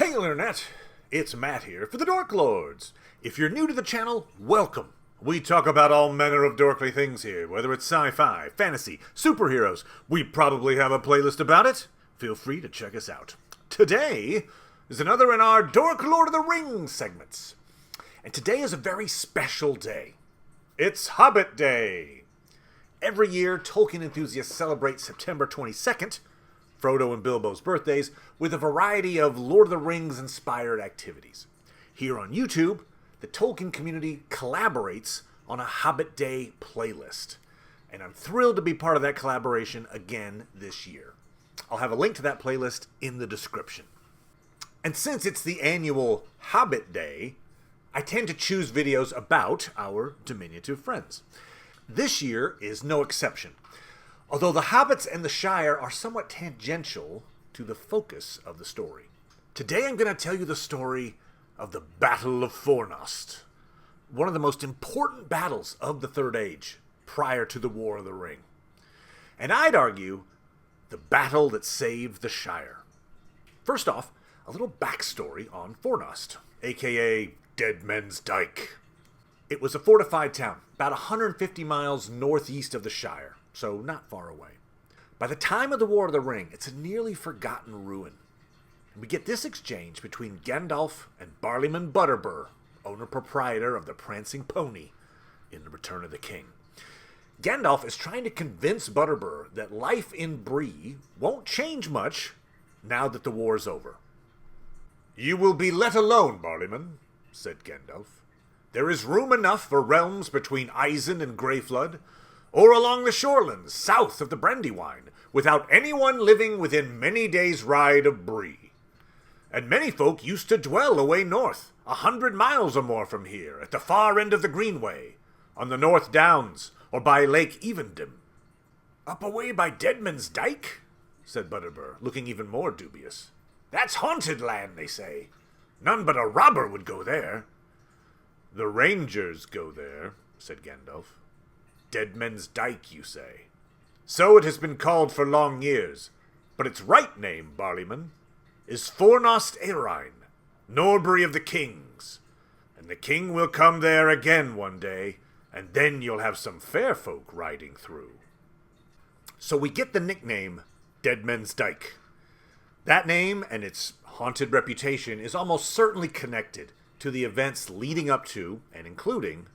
Hey Internet, it's Matt here for the Dork Lords. If you're new to the channel, welcome. We talk about all manner of dorkly things here, whether it's sci-fi, fantasy, superheroes. We probably have a playlist about it. Feel free to check us out. Today is another in our Dork Lord of the Rings segments. And today is a very special day. It's Hobbit Day. Every year, Tolkien enthusiasts celebrate September 22nd, Frodo and Bilbo's birthdays, with a variety of Lord of the Rings-inspired activities. Here on YouTube, the Tolkien community collaborates on a Hobbit Day playlist. And I'm thrilled to be part of that collaboration again this year. I'll have a link to that playlist in the description. And since it's the annual Hobbit Day, I tend to choose videos about our diminutive friends. This year is no exception. Although the Hobbits and the Shire are somewhat tangential to the focus of the story. Today I'm going to tell you the story of the Battle of Fornost, one of the most important battles of the Third Age prior to the War of the Ring. And I'd argue, the battle that saved the Shire. First off, a little backstory on Fornost, aka Dead Men's Dyke. It was a fortified town, about 150 miles northeast of the Shire, so not far away. By the time of the War of the Ring, it's a nearly forgotten ruin. And we get this exchange between Gandalf and Barleyman Butterbur, owner-proprietor of the Prancing Pony, in The Return of the King. Gandalf is trying to convince Butterbur that life in Bree won't change much now that the war's over. "You will be let alone, Barleyman," said Gandalf. "There is room enough for realms between Isen and Greyflood, or along the shorelands south of the Brandywine, without anyone living within many days' ride of Bree. And many folk used to dwell away north, 100 miles or more from here, at the far end of the Greenway, on the North Downs, or by Lake Evendom." "Up away by Deadman's Dyke?" said Butterbur, looking even more dubious. "That's haunted land, they say. None but a robber would go there." "The Rangers go there," said Gandalf. "Deadman's Dyke, you say? So it has been called for long years, but its right name, Barleyman, is Fornost Eärine, Norbury of the Kings. And the king will come there again one day, and then you'll have some fair folk riding through." So we get the nickname Deadman's Dyke. That name and its haunted reputation is almost certainly connected to the events leading up to and including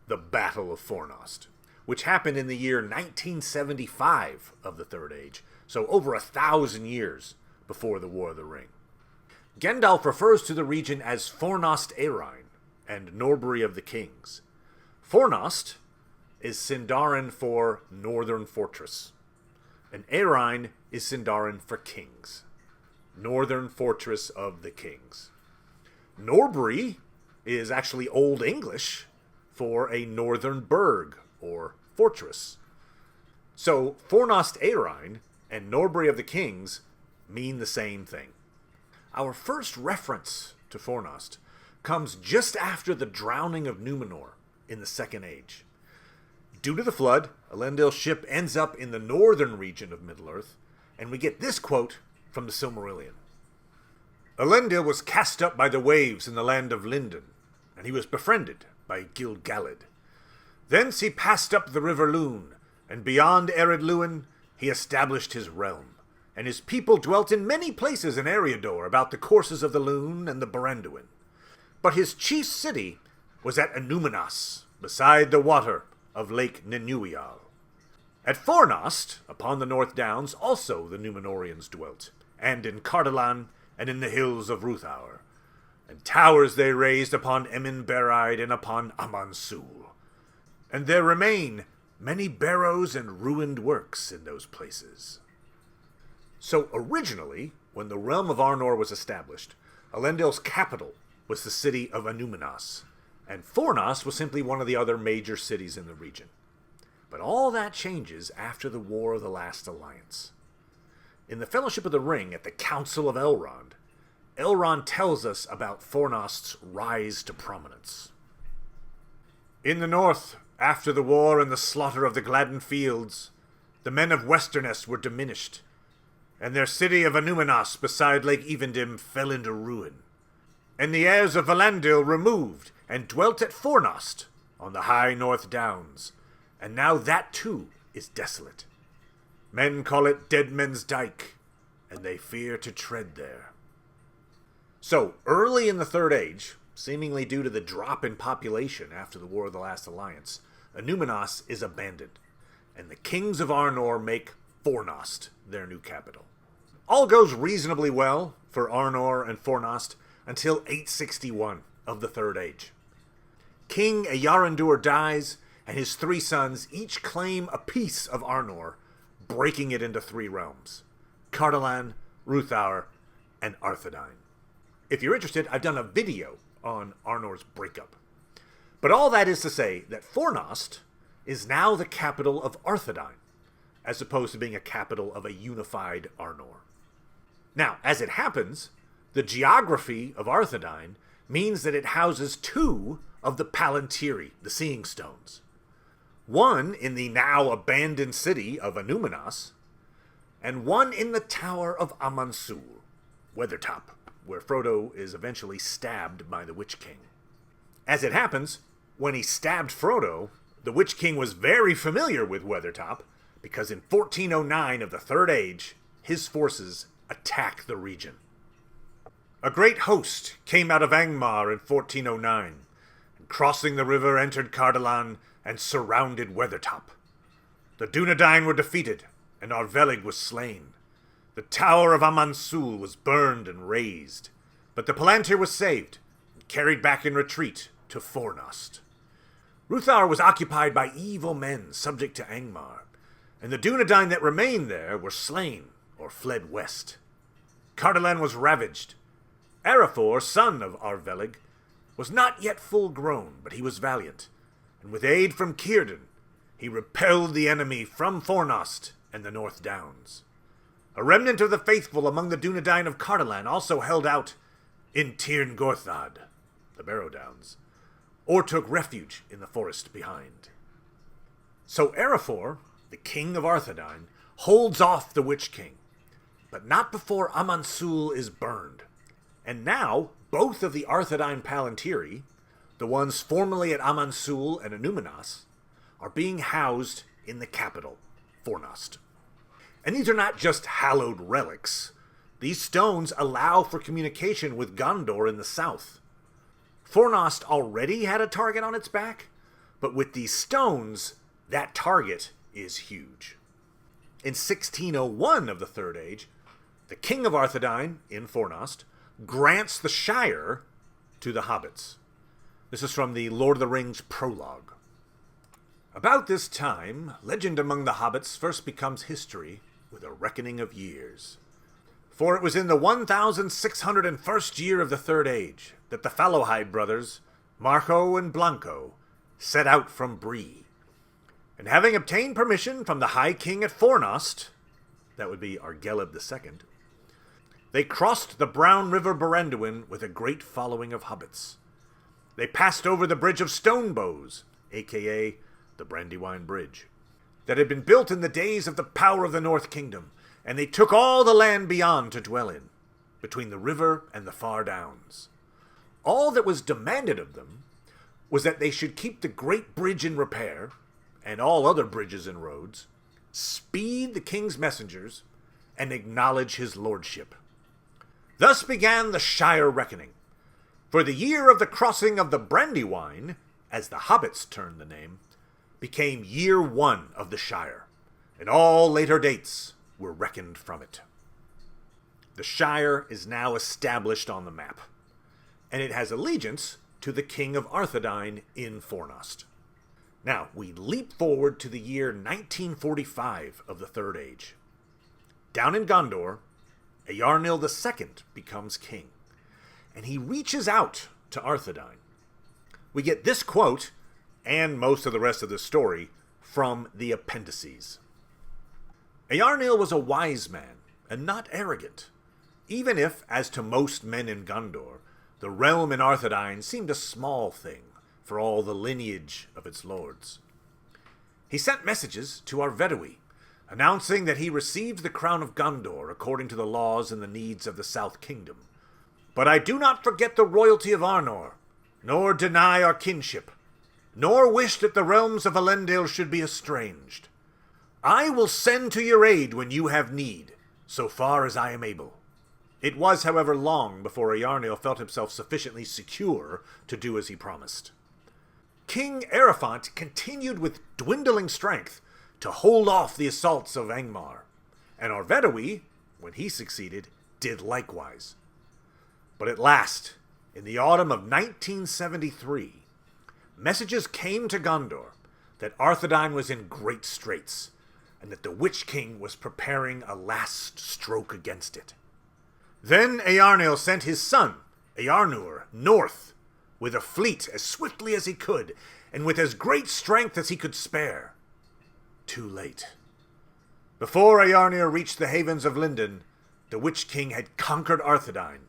the Battle of Fornost, which happened in the year 1975 of the Third Age, so over 1,000 years before the War of the Ring. Gandalf refers to the region as Fornost Eärine and Norbury of the Kings. Fornost is Sindarin for Northern Fortress, and Eärine is Sindarin for Kings. Northern Fortress of the Kings. Norbury is actually Old English for a northern burg, or fortress. So Fornost Eärine and Norbury of the Kings mean the same thing. Our first reference to Fornost comes just after the drowning of Númenor in the Second Age. Due to the flood, Elendil's ship ends up in the northern region of Middle-earth, and we get this quote from the Silmarillion. "Elendil was cast up by the waves in the land of Lindon, and he was befriended by Gil-galad. Thence he passed up the river Lune, and beyond Ered Luin he established his realm, and his people dwelt in many places in Eriador about the courses of the Lune and the Baranduin. But his chief city was at Annúminas, beside the water of Lake Nenuial. At Fornost, upon the North Downs, also the Númenóreans dwelt, and in Cardolan, and in the hills of Ruthaur. And towers they raised upon Emin Bereid and upon Amansul. And there remain many barrows and ruined works in those places." So originally, when the realm of Arnor was established, Elendil's capital was the city of Annúminas, and Fornost was simply one of the other major cities in the region. But all that changes after the War of the Last Alliance. In the Fellowship of the Ring at the Council of Elrond, Elrond tells us about Fornost's rise to prominence. "In the north, after the war and the slaughter of the Gladden fields, the men of Westerness were diminished, and their city of Annúminas beside Lake Evendim fell into ruin. And the heirs of Valandil removed and dwelt at Fornost on the high North Downs, and now that too is desolate. Men call it Dead Men's Dyke, and they fear to tread there. So, early in the Third Age, seemingly due to the drop in population after the War of the Last Alliance, Annúminas is abandoned, and the kings of Arnor make Fornost their new capital. All goes reasonably well for Arnor and Fornost until 861 of the Third Age. King Eyarendur dies, and his three sons each claim a piece of Arnor, breaking it into three realms: Cardolan, Ruthaur, and Arthedain. If you're interested, I've done a video on Arnor's breakup. But all that is to say that Fornost is now the capital of Arthedain, as opposed to being a capital of a unified Arnor. Now, as it happens, the geography of Arthedain means that it houses two of the Palantiri, the Seeing Stones. One in the now abandoned city of Annúminas, and one in the Tower of Amansul, Weathertop, where Frodo is eventually stabbed by the Witch King. As it happens, when he stabbed Frodo, the Witch King was very familiar with Weathertop, because in 1409 of the Third Age, his forces attacked the region. A great host came out of Angmar in 1409, and crossing the river entered Cardolan and surrounded Weathertop. The Dunedain were defeated, and Arvelig was slain. The Tower of Amansul was burned and razed, but the Palantir was saved and carried back in retreat to Fornost. Ruthaur was occupied by evil men subject to Angmar, and the Dunedain that remained there were slain or fled west. Cardolan was ravaged. Arafor, son of Arvelig, was not yet full grown, but he was valiant, and with aid from Círdan, he repelled the enemy from Fornost and the North Downs. A remnant of the faithful among the Dunedain of Cardolan also held out in Tirn Gorthad, the Barrow Downs, or took refuge in the forest behind. So Arafor, the king of Arthedain, holds off the Witch King, but not before Amansul is burned. And now, both of the Arthedain Palantiri, the ones formerly at Amansul and Annúminas, are being housed in the capital, Fornost. And these are not just hallowed relics. These stones allow for communication with Gondor in the south. Fornost already had a target on its back, but with these stones, that target is huge. In 1601 of the Third Age, the king of Arthedain, in Fornost, grants the Shire to the Hobbits. This is from the Lord of the Rings prologue. About this time, legend among the Hobbits first becomes history with a reckoning of years. For it was in the 1601st year of the Third Age that the Fallowhide brothers, Marco and Blanco, set out from Bree. And having obtained permission from the High King at Fornost, that would be Argelib II, they crossed the Brown River Berenduin with a great following of hobbits. They passed over the Bridge of Stonebows, a.k.a. the Brandywine Bridge, that had been built in the days of the power of the North Kingdom, and they took all the land beyond to dwell in, between the river and the far downs. All that was demanded of them was that they should keep the great bridge in repair, and all other bridges and roads, speed the king's messengers, and acknowledge his lordship. Thus began the Shire reckoning. For the year of the crossing of the Brandywine, as the hobbits turned the name, became year 1 of the Shire, and all later dates were reckoned from it. The Shire is now established on the map, and it has allegiance to the King of Arthedain in Fornost. Now, we leap forward to the year 1945 of the Third Age. Down in Gondor, Eärnil II becomes king, and he reaches out to Arthedain. We get this quote, and most of the rest of the story, from the appendices. Eärnil was a wise man, and not arrogant, even if, as to most men in Gondor, the realm in Arthedain seemed a small thing for all the lineage of its lords. He sent messages to Arvedui, announcing that he received the crown of Gondor according to the laws and the needs of the South Kingdom. But I do not forget the royalty of Arnor, nor deny our kinship, nor wish that the realms of Elendil should be estranged. I will send to your aid when you have need, so far as I am able. It was, however, long before Eärnil felt himself sufficiently secure to do as he promised. King Arifant continued with dwindling strength to hold off the assaults of Angmar, and Arvedawi, when he succeeded, did likewise. But at last, in the autumn of 1973, messages came to Gondor that Arthedain was in great straits, and that the Witch King was preparing a last stroke against it. Then Eärnil sent his son, Eärnur, north, with a fleet as swiftly as he could, and with as great strength as he could spare. Too late. Before Eärnur reached the havens of Lindon, the Witch King had conquered Arthedain,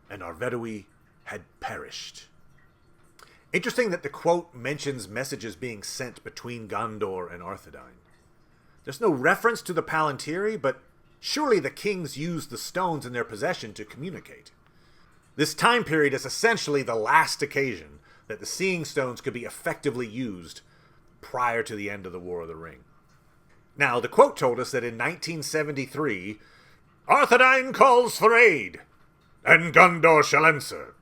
and Arvedawi had perished. Interesting that the quote mentions messages being sent between Gondor and Arthedain. There's no reference to the Palantiri, but surely the kings used the stones in their possession to communicate. This time period is essentially the last occasion that the Seeing Stones could be effectively used prior to the end of the War of the Ring. Now, the quote told us that in 1973, Arthedain calls for aid, and Gondor shall answer.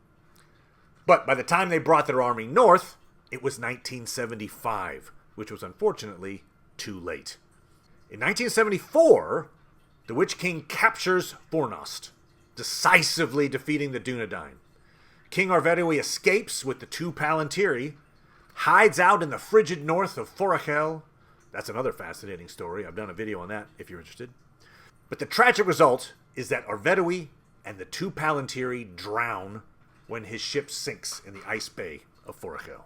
But by the time they brought their army north, it was 1975, which was unfortunately too late. In 1974, the Witch King captures Fornost, decisively defeating the Dunedain. King Arvedawi escapes with the two Palantiri, hides out in the frigid north of Forachel. That's another fascinating story. I've done a video on that if you're interested. But the tragic result is that Arvedawi and the two Palantiri drown when his ship sinks in the ice bay of Forachel.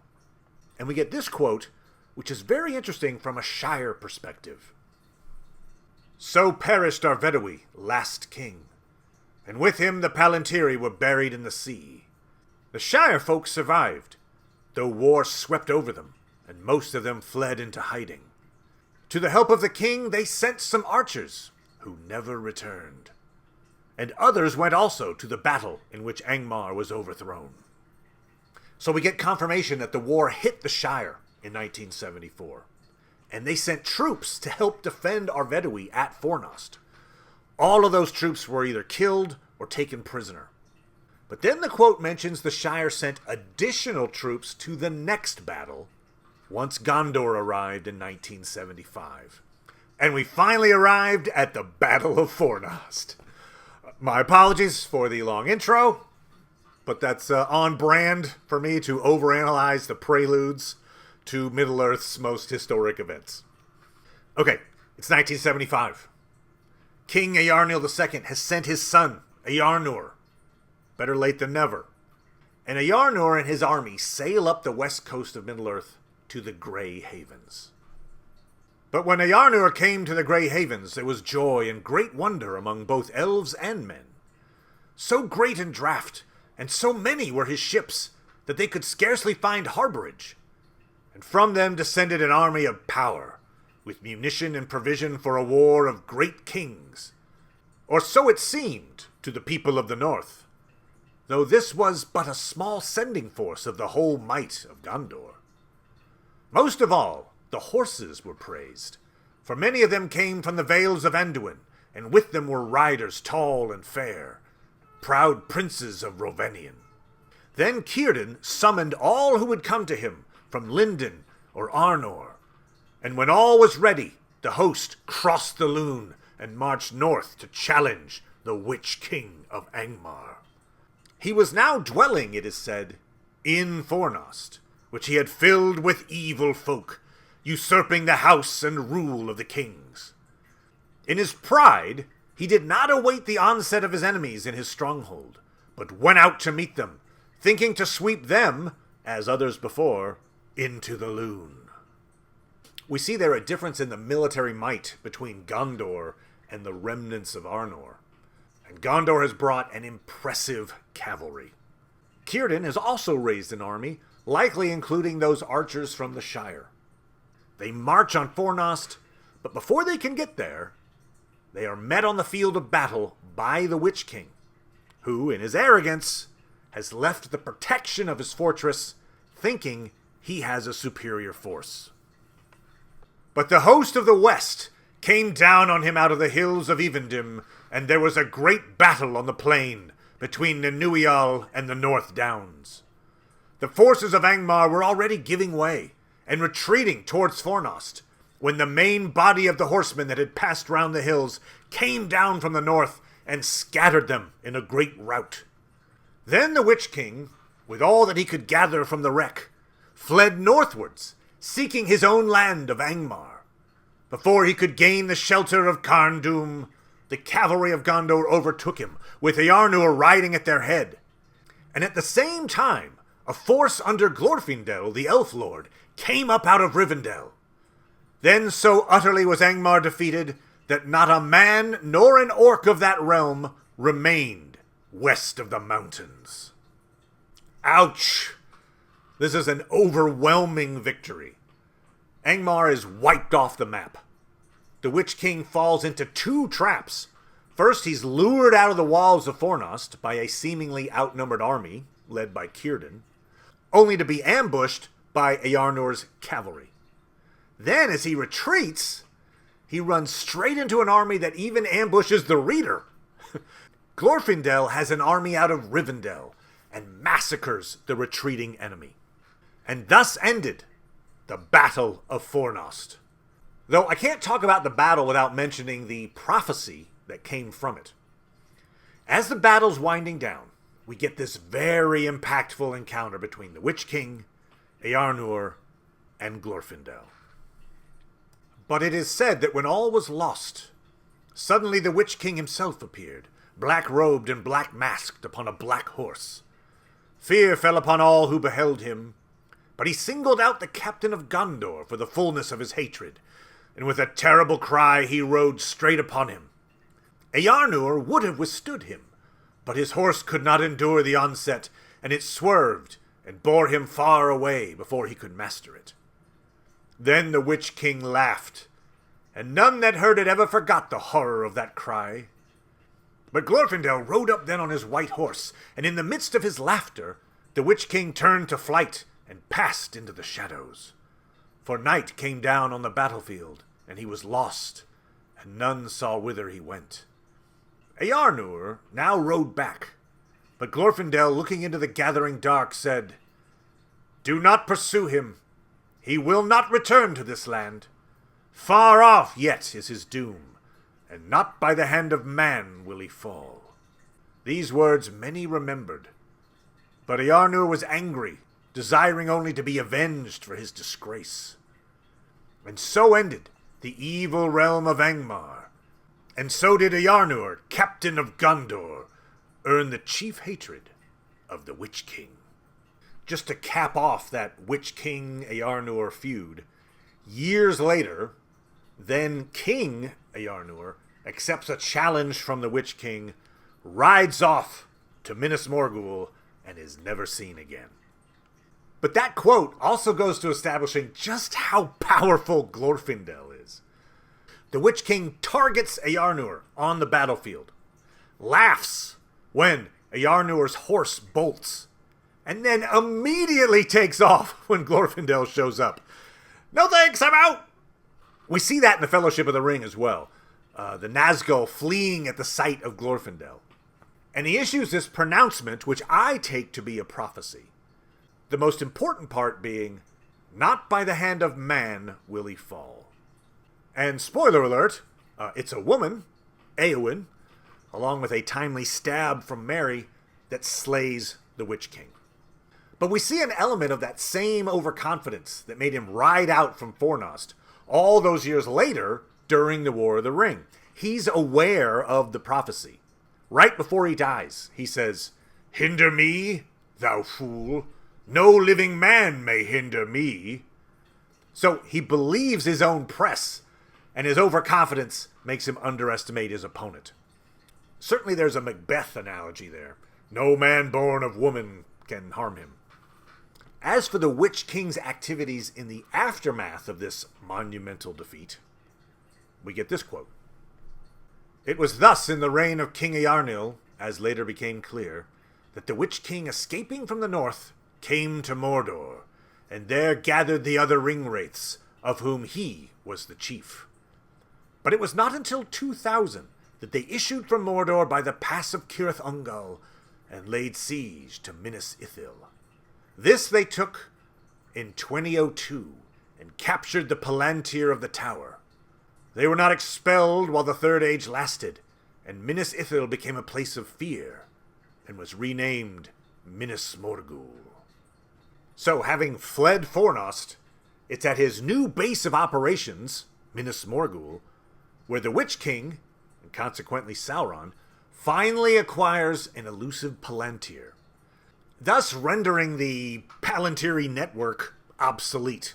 And we get this quote, which is very interesting from a Shire perspective. So perished Arvedawi, last king, and with him the Palantiri were buried in the sea. The Shire folk survived, though war swept over them, and most of them fled into hiding. To the help of the king they sent some archers, who never returned. And others went also to the battle in which Angmar was overthrown. So we get confirmation that the war hit the Shire in 1974, and they sent troops to help defend Arvedawi at Fornost. All of those troops were either killed or taken prisoner. But then the quote mentions the Shire sent additional troops to the next battle once Gondor arrived in 1975. And we finally arrived at the Battle of Fornost. My apologies for the long intro, but that's on brand for me to overanalyze the preludes to Middle-earth's most historic events. Okay, it's 1975. King Eärnil II has sent his son, Eärnur. Better late than never. And Eärnur and his army sail up the west coast of Middle-earth to the Grey Havens. But when Eärnur came to the Grey Havens, there was joy and great wonder among both elves and men. So great in draught, and so many were his ships, that they could scarcely find harborage. And from them descended an army of power, with munition and provision for a war of great kings. Or so it seemed to the people of the north, though this was but a small sending force of the whole might of Gondor. Most of all, the horses were praised, for many of them came from the vales of Anduin, and with them were riders tall and fair, proud princes of Rovanion. Then Círdan summoned all who would come to him from Lindon or Arnor, and when all was ready, the host crossed the Lune and marched north to challenge the Witch King of Angmar. He was now dwelling, it is said, in Fornost, which he had filled with evil folk, usurping the house and rule of the kings. In his pride, he did not await the onset of his enemies in his stronghold, but went out to meet them, thinking to sweep them, as others before, into the Lune. We see there a difference in the military might between Gondor and the remnants of Arnor, and Gondor has brought an impressive cavalry. Círdan has also raised an army, likely including those archers from the Shire. They march on Fornost, But before they can get there, they are met on the field of battle by the Witch King, who, in his arrogance, has left the protection of his fortress, thinking he has a superior force. But the host of the West came down on him out of the hills of Evendim, and there was a great battle on the plain between Nuial and the North Downs. The forces of Angmar were already giving way and retreating towards Fornost, when the main body of the horsemen that had passed round the hills came down from the north and scattered them in a great rout. Then the Witch King, with all that he could gather from the wreck, fled northwards, seeking his own land of Angmar. Before he could gain the shelter of Carndum, the cavalry of Gondor overtook him, with Eärnur riding at their head. And at the same time, a force under Glorfindel, the Elf Lord, came up out of Rivendell. Then so utterly was Angmar defeated that not a man nor an orc of that realm remained west of the mountains. Ouch! This is an overwhelming victory. Angmar is wiped off the map. The Witch King falls into two traps. First, he's lured out of the walls of Fornost by a seemingly outnumbered army, led by Círdan, only to be ambushed by Eärnur's cavalry. Then, as he retreats, he runs straight into an army that even ambushes the reader. Glorfindel has an army out of Rivendell and massacres the retreating enemy. And thus ended the Battle of Fornost. Though I can't talk about the battle without mentioning the prophecy that came from it. As the battle's winding down, we get this very impactful encounter between the Witch King, Eärnur, and Glorfindel. But it is said that when all was lost, suddenly the Witch King himself appeared, black-robed and black-masked upon a black horse. Fear fell upon all who beheld him, but he singled out the captain of Gondor for the fullness of his hatred, and with a terrible cry he rode straight upon him. Eärnur would have withstood him, but his horse could not endure the onset, and it swerved and bore him far away before he could master it. Then the Witch King laughed, and none that heard it ever forgot the horror of that cry. But Glorfindel rode up then on his white horse, and in the midst of his laughter, the Witch King turned to flight and passed into the shadows. For night came down on the battlefield, and he was lost, and none saw whither he went. Eärnur now rode back, but Glorfindel, looking into the gathering dark, said, "Do not pursue him. He will not return to this land. Far off yet is his doom, and not by the hand of man will he fall." These words many remembered, but Eärnur was angry, desiring only to be avenged for his disgrace. And so ended the evil realm of Angmar, and so did Eärnur, captain of Gondor, earn the chief hatred of the Witch King. Just to cap off that Witch King Eärnur feud, years later, then King Eärnur accepts a challenge from the Witch King, rides off to Minas Morgul, and is never seen again. But that quote also goes to establishing just how powerful Glorfindel is. The Witch King targets Eärnur on the battlefield, laughs when Eärnur's horse bolts, and then immediately takes off when Glorfindel shows up. "No thanks, I'm out!" We see that in the Fellowship of the Ring as well. The Nazgul fleeing at the sight of Glorfindel. And he issues this pronouncement, which I take to be a prophecy. The most important part being, not by the hand of man will he fall. And spoiler alert, it's a woman, Éowyn, along with a timely stab from Merry, that slays the Witch King. But we see an element of that same overconfidence that made him ride out from Fornost all those years later during the War of the Ring. He's aware of the prophecy. Right before he dies, he says, "Hinder me, thou fool. No living man may hinder me." So he believes his own press, and his overconfidence makes him underestimate his opponent. Certainly there's a Macbeth analogy there. No man born of woman can harm him. As for the Witch King's activities in the aftermath of this monumental defeat, we get this quote. "It was thus in the reign of King Eärnil, as later became clear, that the Witch King, escaping from the north, came to Mordor, and there gathered the other ring-wraiths, of whom he was the chief. But it was not until 2000 that they issued from Mordor by the pass of Cirith Ungol, and laid siege to Minas Ithil. This they took in 2002, and captured the Palantir of the Tower. They were not expelled while the Third Age lasted, and Minas Ithil became a place of fear, and was renamed Minas Morgul." So, having fled Fornost, it's at his new base of operations, Minas Morgul, where the Witch King, and consequently Sauron, finally acquires an elusive Palantir, thus rendering the Palantiri network obsolete,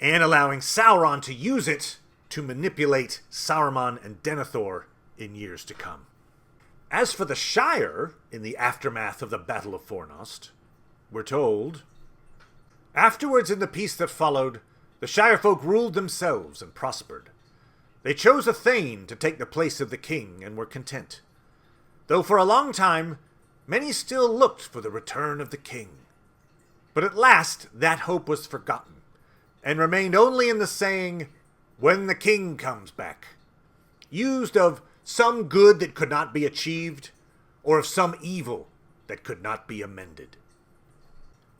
and allowing Sauron to use it to manipulate Saruman and Denethor in years to come. As for the Shire, in the aftermath of the Battle of Fornost, we're told, "Afterwards, in the peace that followed, the Shire folk ruled themselves and prospered. They chose a thane to take the place of the king and were content, though for a long time many still looked for the return of the king. But at last that hope was forgotten, and remained only in the saying, 'When the king comes back,' used of some good that could not be achieved, or of some evil that could not be amended."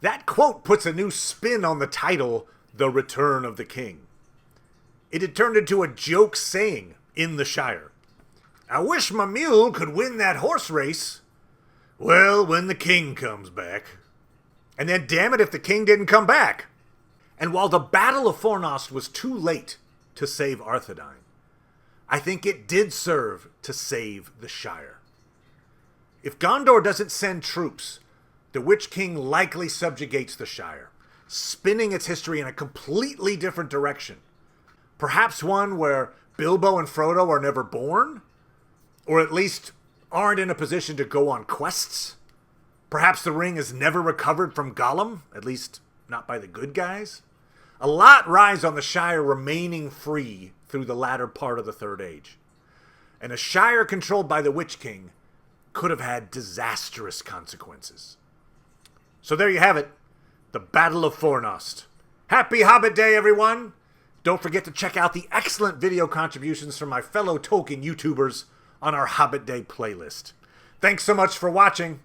That quote puts a new spin on the title, "The Return of the King." It had turned into a joke saying in the Shire. "I wish my mule could win that horse race. Well, when the king comes back." And then, damn it, if the king didn't come back. And while the Battle of Fornost was too late to save Arthedain, I think it did serve to save the Shire. If Gondor doesn't send troops, the Witch King likely subjugates the Shire, spinning its history in a completely different direction. Perhaps one where Bilbo and Frodo are never born, or at least aren't in a position to go on quests. Perhaps the ring is never recovered from Gollum, at least not by the good guys. A lot rides on the Shire remaining free through the latter part of the Third Age. And a Shire controlled by the Witch King could have had disastrous consequences. So there you have it, the Battle of Fornost. Happy Hobbit Day, everyone! Don't forget to check out the excellent video contributions from my fellow Tolkien YouTubers on our Hobbit Day playlist. Thanks so much for watching.